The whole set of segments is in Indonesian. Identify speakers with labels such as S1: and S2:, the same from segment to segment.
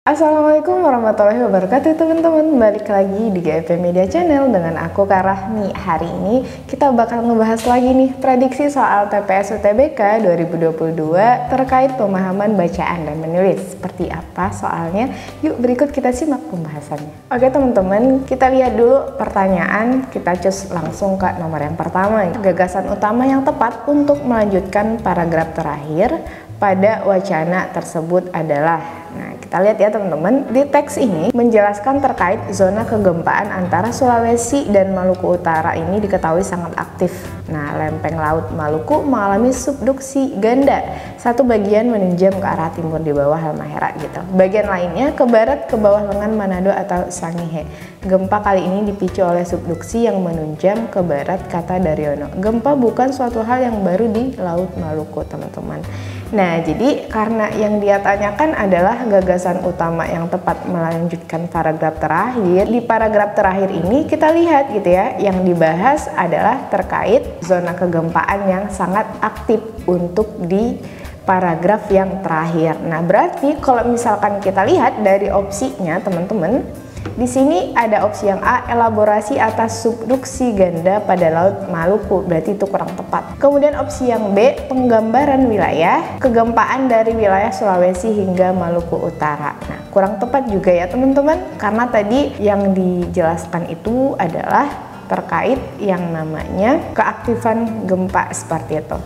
S1: Assalamualaikum warahmatullahi wabarakatuh teman-teman. Balik lagi di GFP Media Channel dengan aku Kak Rahmi. Hari ini kita bakal ngebahas lagi nih prediksi soal TPS UTBK 2022 terkait pemahaman bacaan dan menulis. Seperti apa soalnya? Yuk berikut kita simak pembahasannya. Oke teman-teman, kita lihat dulu pertanyaan. Kita cus langsung ke nomor yang pertama. Gagasan utama yang tepat untuk melanjutkan paragraf terakhir pada wacana tersebut adalah. Nah, kita lihat ya teman-teman, di teks ini menjelaskan terkait zona kegempaan antara Sulawesi dan Maluku Utara ini diketahui sangat aktif. Nah, lempeng laut Maluku mengalami subduksi ganda. Satu bagian menunjam ke arah timur di bawah Halmahera gitu. Bagian lainnya ke barat ke bawah lengan Manado atau Sangihe. Gempa kali ini dipicu oleh subduksi yang menunjam ke barat, kata Daryono. Gempa bukan suatu hal yang baru di Laut Maluku, teman-teman. Nah, jadi karena yang dia tanyakan adalah gagasan utama yang tepat melanjutkan paragraf terakhir. Di paragraf terakhir ini kita lihat gitu ya, yang dibahas adalah terkait zona kegempaan yang sangat aktif untuk di paragraf yang terakhir. Nah, berarti kalau misalkan kita lihat dari opsinya teman-teman, di sini ada opsi yang A, elaborasi atas subduksi ganda pada Laut Maluku, berarti itu kurang tepat. Kemudian opsi yang B, penggambaran wilayah kegempaan dari wilayah Sulawesi hingga Maluku Utara. Nah, kurang tepat juga ya teman-teman, karena tadi yang dijelaskan itu adalah terkait yang namanya keaktifan gempa seperti itu.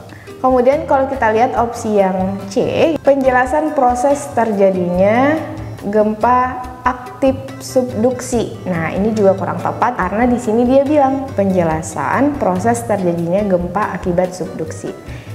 S1: Kemudian kalau kita lihat opsi yang C, penjelasan proses terjadinya gempa aktif subduksi. Nah, ini juga kurang tepat karena di sini dia bilang penjelasan proses terjadinya gempa akibat subduksi.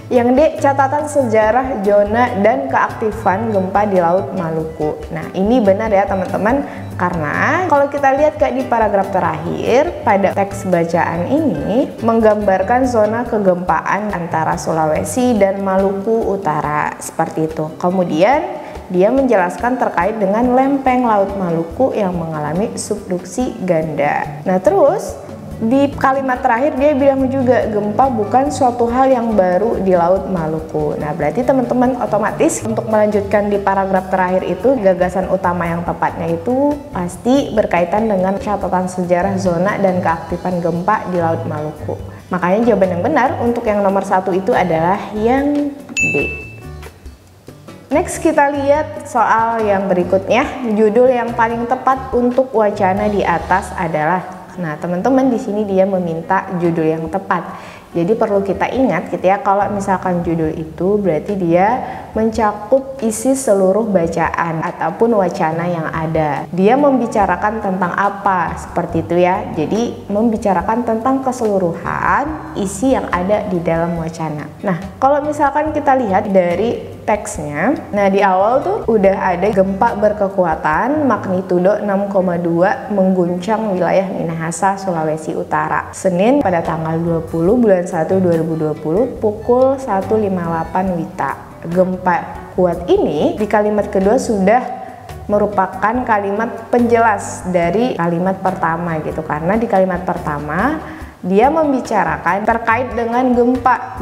S1: Yang D, catatan sejarah zona dan keaktifan gempa di Laut Maluku. Nah, ini benar ya teman-teman, karena kalau kita lihat kayak di paragraf terakhir pada teks bacaan ini menggambarkan zona kegempaan antara Sulawesi dan Maluku Utara seperti itu. Kemudian dia menjelaskan terkait dengan lempeng Laut Maluku yang mengalami subduksi ganda. Nah, terus di kalimat terakhir dia bilang juga gempa bukan suatu hal yang baru di Laut Maluku. Nah, berarti teman-teman otomatis untuk melanjutkan di paragraf terakhir itu gagasan utama yang tepatnya itu pasti berkaitan dengan catatan sejarah zona dan keaktifan gempa di Laut Maluku. Makanya jawaban yang benar untuk yang nomor 1 itu adalah yang D. Next kita lihat soal yang berikutnya. Judul yang paling tepat untuk wacana di atas adalah. Nah, teman-teman di sini dia meminta judul yang tepat. Jadi perlu kita ingat gitu ya, kalau misalkan judul itu berarti dia mencakup isi seluruh bacaan ataupun wacana yang ada. Dia membicarakan tentang apa seperti itu ya. Jadi membicarakan tentang keseluruhan isi yang ada di dalam wacana. Nah, kalau misalkan kita lihat dari teksnya, nah di awal tuh udah ada gempa berkekuatan magnitudo 6,2 mengguncang wilayah Minahasa, Sulawesi Utara, Senin pada tanggal 20 bulan 1 2020 pukul 1.58 WITA. Gempa kuat ini di kalimat kedua sudah merupakan kalimat penjelas dari kalimat pertama gitu, karena di kalimat pertama dia membicarakan terkait dengan gempa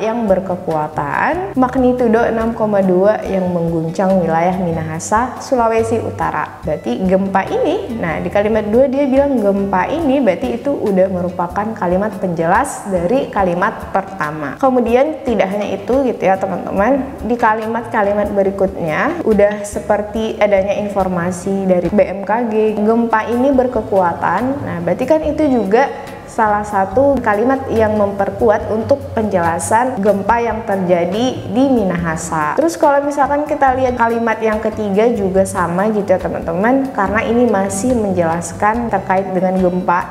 S1: yang berkekuatan magnitudo 6,2 yang mengguncang wilayah Minahasa, Sulawesi Utara. Berarti gempa ini, nah di kalimat 2 dia bilang gempa ini berarti itu udah merupakan kalimat penjelas dari kalimat pertama. Kemudian tidak hanya itu gitu ya teman-teman, di kalimat-kalimat berikutnya udah seperti adanya informasi dari BMKG, gempa ini berkekuatan. Nah, berarti kan itu juga salah satu kalimat yang memperkuat untuk penjelasan gempa yang terjadi di Minahasa. Terus kalau misalkan kita lihat kalimat yang ketiga juga sama gitu ya teman-teman, karena ini masih menjelaskan terkait dengan gempa.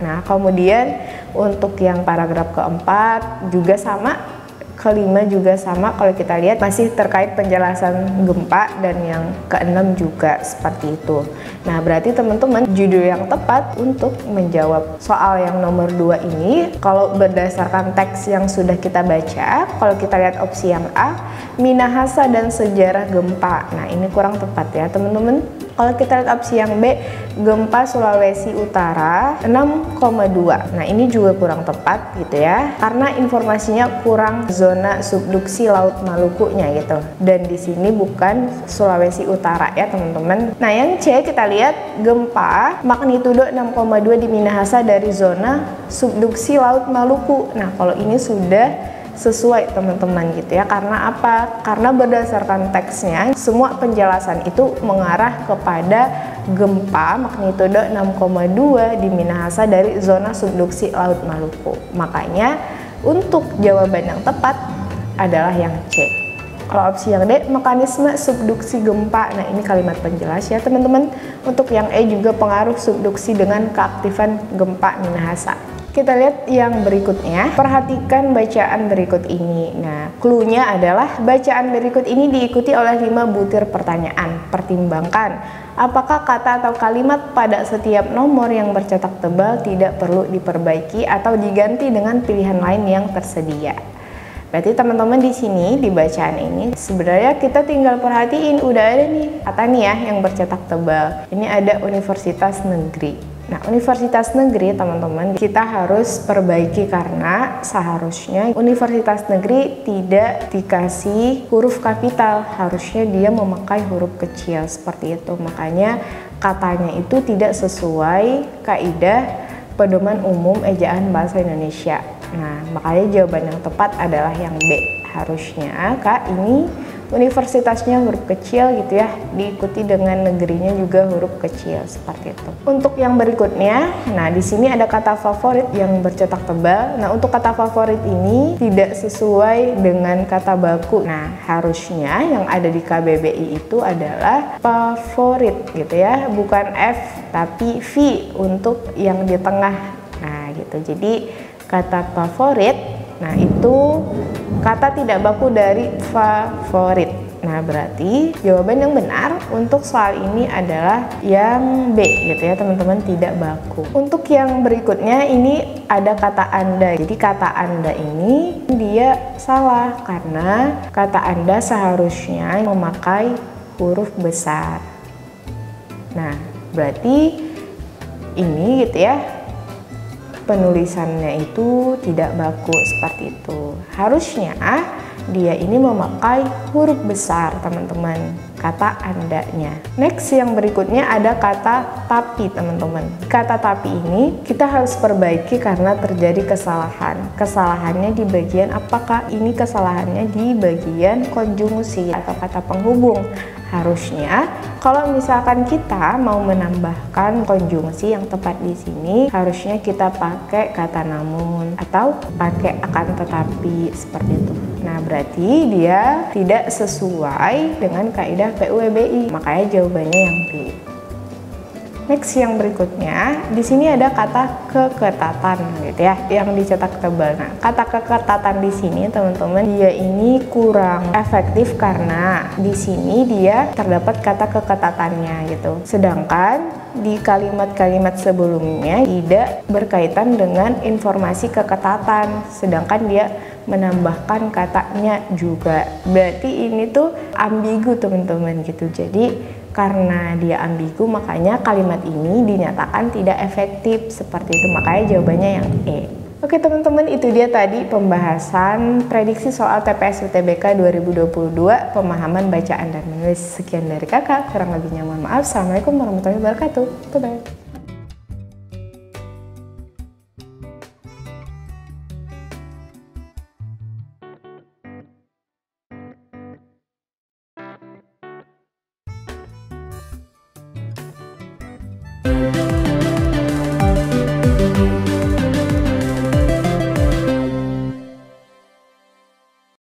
S1: Nah, kemudian untuk yang paragraf keempat juga sama, kelima juga sama, kalau kita lihat masih terkait penjelasan gempa, dan yang keenam juga seperti itu. Nah, berarti teman-teman judul yang tepat untuk menjawab soal yang nomor 2 ini, kalau berdasarkan teks yang sudah kita baca, kalau kita lihat opsi yang A, Minahasa dan sejarah gempa. Nah, ini kurang tepat ya teman-teman. Kalau kita lihat opsi yang B, gempa Sulawesi Utara 6,2. Nah, ini juga kurang tepat gitu ya, karena informasinya kurang zona subduksi Laut Maluku-nya gitu. Dan di sini bukan Sulawesi Utara ya, teman-teman. Nah, yang C kita lihat gempa magnitudo 6,2 di Minahasa dari zona subduksi Laut Maluku. Nah, kalau ini sudah sesuai teman-teman gitu ya, karena apa? Karena berdasarkan teksnya semua penjelasan itu mengarah kepada gempa magnitudo 6,2 di Minahasa dari zona subduksi Laut Maluku. Makanya untuk jawaban yang tepat adalah yang C. Kalau opsi yang D, mekanisme subduksi gempa. Nah, ini kalimat penjelas ya teman-teman. Untuk yang E juga pengaruh subduksi dengan keaktifan gempa Minahasa. Kita lihat yang berikutnya, perhatikan bacaan berikut ini. Nah, clue-nya adalah bacaan berikut ini diikuti oleh 5 butir pertanyaan. Pertimbangkan, apakah kata atau kalimat pada setiap nomor yang bercetak tebal tidak perlu diperbaiki atau diganti dengan pilihan lain yang tersedia. Berarti teman-teman di sini di bacaan ini sebenarnya kita tinggal perhatiin, udah ada nih kata nih ya yang bercetak tebal. Ini ada universitas negeri. Nah, universitas negeri teman-teman kita harus perbaiki karena seharusnya universitas negeri tidak dikasih huruf kapital, harusnya dia memakai huruf kecil seperti itu. Makanya katanya itu tidak sesuai kaidah pedoman umum ejaan bahasa Indonesia. Nah, makanya jawaban yang tepat adalah yang B. Harusnya Kak ini universitasnya huruf kecil gitu ya, diikuti dengan negerinya juga huruf kecil seperti itu. Untuk yang berikutnya, nah di sini ada kata favorit yang bercetak tebal. Nah, untuk kata favorit ini tidak sesuai dengan kata baku. Nah, harusnya yang ada di KBBI itu adalah favorit gitu ya, bukan F tapi V untuk yang di tengah. Nah, gitu. Jadi kata favorit, nah itu kata tidak baku dari favorit. Nah, berarti jawaban yang benar untuk soal ini adalah yang B gitu ya teman-teman, tidak baku. Untuk yang berikutnya ini ada kata Anda. Jadi kata Anda ini dia salah karena kata Anda seharusnya memakai huruf besar. Nah, berarti ini gitu ya, penulisannya itu tidak baku seperti itu. Harusnya dia ini memakai huruf besar teman-teman, kata Andanya. Next yang berikutnya ada kata tapi teman-teman. Kata tapi ini kita harus perbaiki karena terjadi kesalahan. Kesalahannya di bagian apakah? Ini kesalahannya di bagian konjungsi atau kata penghubung. Harusnya kalau misalkan kita mau menambahkan konjungsi yang tepat di sini, harusnya kita pakai kata namun atau pakai akan tetapi seperti itu. Nah, berarti dia tidak sesuai dengan kaidah PUEBI. Makanya jawabannya yang B. Next yang berikutnya, di sini ada kata keketatan gitu ya, yang dicetak tebal. Nah, kata keketatan di sini teman-teman, dia ini kurang efektif karena di sini dia terdapat kata keketatannya gitu. Sedangkan di kalimat-kalimat sebelumnya tidak berkaitan dengan informasi keketatan, sedangkan dia menambahkan katanya juga. Berarti ini tuh ambigu teman-teman gitu. Jadi karena dia ambigu, makanya kalimat ini dinyatakan tidak efektif seperti itu. Makanya jawabannya yang E. Oke teman-teman, itu dia tadi pembahasan prediksi soal TPS UTBK 2022, pemahaman bacaan dan menulis. Sekian dari kakak, kurang lebihnya mohon maaf. Assalamualaikum warahmatullahi wabarakatuh. Bye-bye.